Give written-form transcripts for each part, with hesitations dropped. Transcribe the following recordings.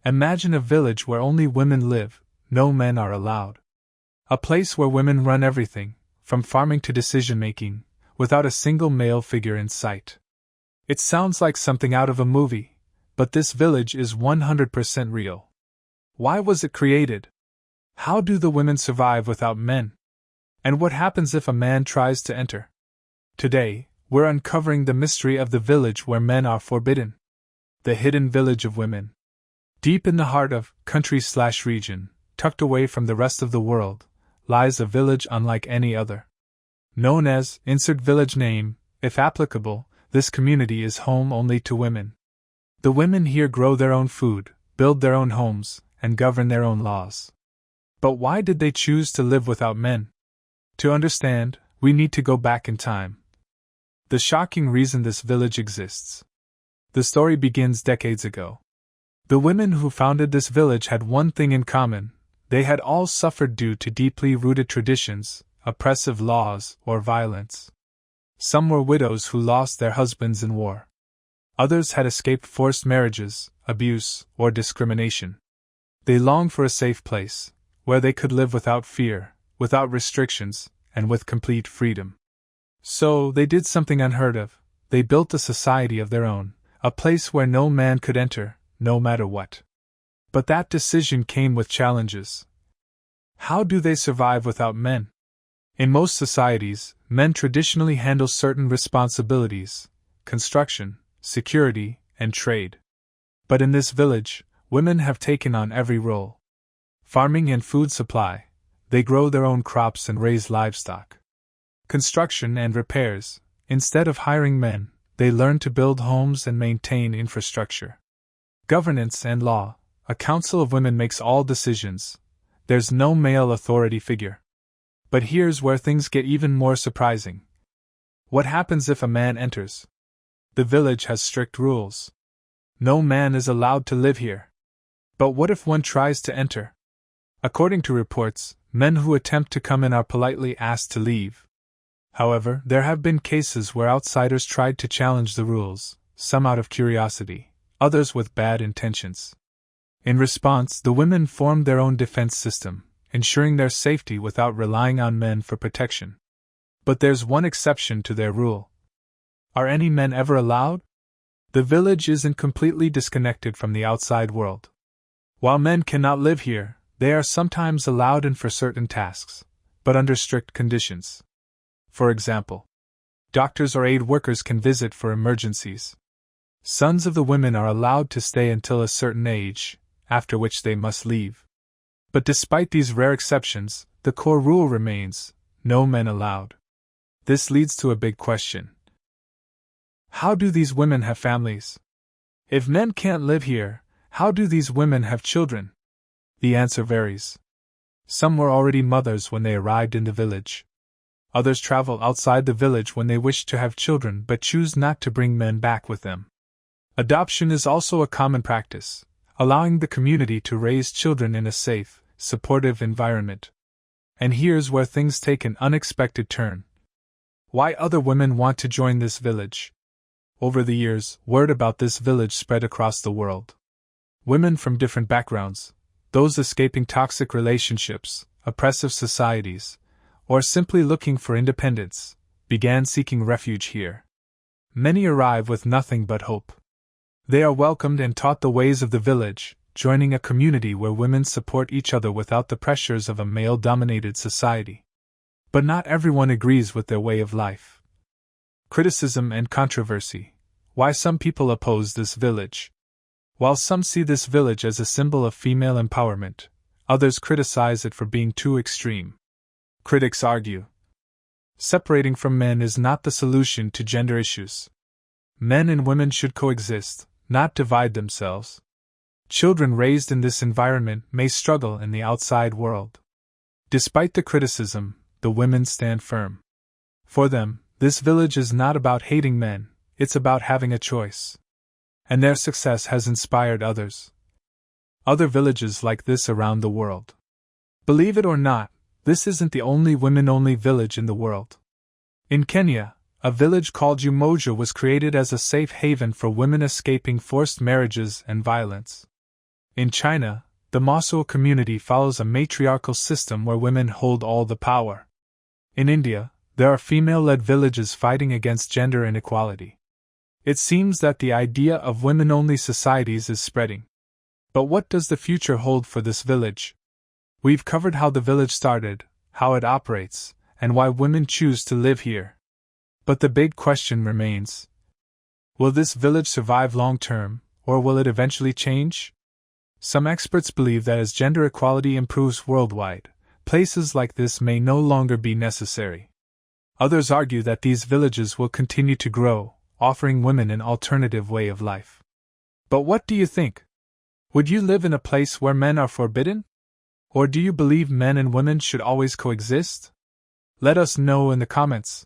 Imagine a village where only women live, no men are allowed. A place where women run everything, from farming to decision-making, without a single male figure in sight. It sounds like something out of a movie, but this village is 100% real. Why was it created? How do the women survive without men? And what happens if a man tries to enter? Today, we're uncovering the mystery of the village where men are forbidden. The hidden village of women. Deep in the heart of country/region, tucked away from the rest of the world, lies a village unlike any other. Known as insert village name, if applicable, this community is home only to women. The women here grow their own food, build their own homes, and govern their own laws. But why did they choose to live without men? To understand, we need to go back in time. The shocking reason this village exists. The story begins decades ago. The women who founded this village had one thing in common: they had all suffered due to deeply rooted traditions, oppressive laws, or violence. Some were widows who lost their husbands in war. Others had escaped forced marriages, abuse, or discrimination. They longed for a safe place, where they could live without fear, without restrictions, and with complete freedom. So, they did something unheard of. They built a society of their own, a place where no man could enter, no matter what. But that decision came with challenges. How do they survive without men? In most societies, men traditionally handle certain responsibilities: construction, security, and trade. But in this village, women have taken on every role. Farming and food supply, they grow their own crops and raise livestock. Construction and repairs, instead of hiring men, they learn to build homes and maintain infrastructure. Governance and law, a council of women makes all decisions. There's no male authority figure. But here's where things get even more surprising. What happens if a man enters? The village has strict rules. No man is allowed to live here. But what if one tries to enter? According to reports, men who attempt to come in are politely asked to leave. However, there have been cases where outsiders tried to challenge the rules, some out of curiosity, others with bad intentions. In response, the women formed their own defense system, ensuring their safety without relying on men for protection. But there's one exception to their rule. Are any men ever allowed? The village isn't completely disconnected from the outside world. While men cannot live here, they are sometimes allowed in for certain tasks, but under strict conditions. For example, doctors or aid workers can visit for emergencies. Sons of the women are allowed to stay until a certain age, after which they must leave. But despite these rare exceptions, the core rule remains: no men allowed. This leads to a big question. How do these women have families? If men can't live here, how do these women have children? The answer varies. Some were already mothers when they arrived in the village. Others travel outside the village when they wish to have children but choose not to bring men back with them. Adoption is also a common practice, allowing the community to raise children in a safe, supportive environment. And here's where things take an unexpected turn. Why other women want to join this village? Over the years, word about this village spread across the world. Women from different backgrounds, those escaping toxic relationships, oppressive societies, or simply looking for independence, began seeking refuge here. Many arrive with nothing but hope. They are welcomed and taught the ways of the village, joining a community where women support each other without the pressures of a male-dominated society. But not everyone agrees with their way of life. Criticism and controversy. Why some people oppose this village. While some see this village as a symbol of female empowerment, others criticize it for being too extreme. Critics argue, separating from men is not the solution to gender issues. Men and women should coexist, not divide themselves. Children raised in this environment may struggle in the outside world. Despite the criticism, the women stand firm. For them, this village is not about hating men, it's about having a choice. And their success has inspired others. Other villages like this around the world. Believe it or not, this isn't the only women-only village in the world. In Kenya, a village called Umoja was created as a safe haven for women escaping forced marriages and violence. In China, the Mosuo community follows a matriarchal system where women hold all the power. In India, there are female-led villages fighting against gender inequality. It seems that the idea of women-only societies is spreading. But what does the future hold for this village? We've covered how the village started, how it operates, and why women choose to live here. But the big question remains: will this village survive long-term, or will it eventually change? Some experts believe that as gender equality improves worldwide, places like this may no longer be necessary. Others argue that these villages will continue to grow, offering women an alternative way of life. But what do you think? Would you live in a place where men are forbidden? Or do you believe men and women should always coexist? Let us know in the comments.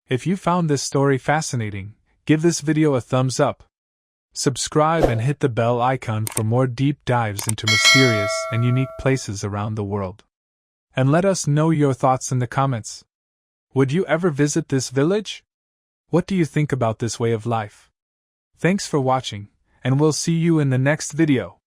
If you found this story fascinating, give this video a thumbs up. Subscribe and hit the bell icon for more deep dives into mysterious and unique places around the world. And let us know your thoughts in the comments. Would you ever visit this village? What do you think about this way of life? Thanks for watching, and we'll see you in the next video.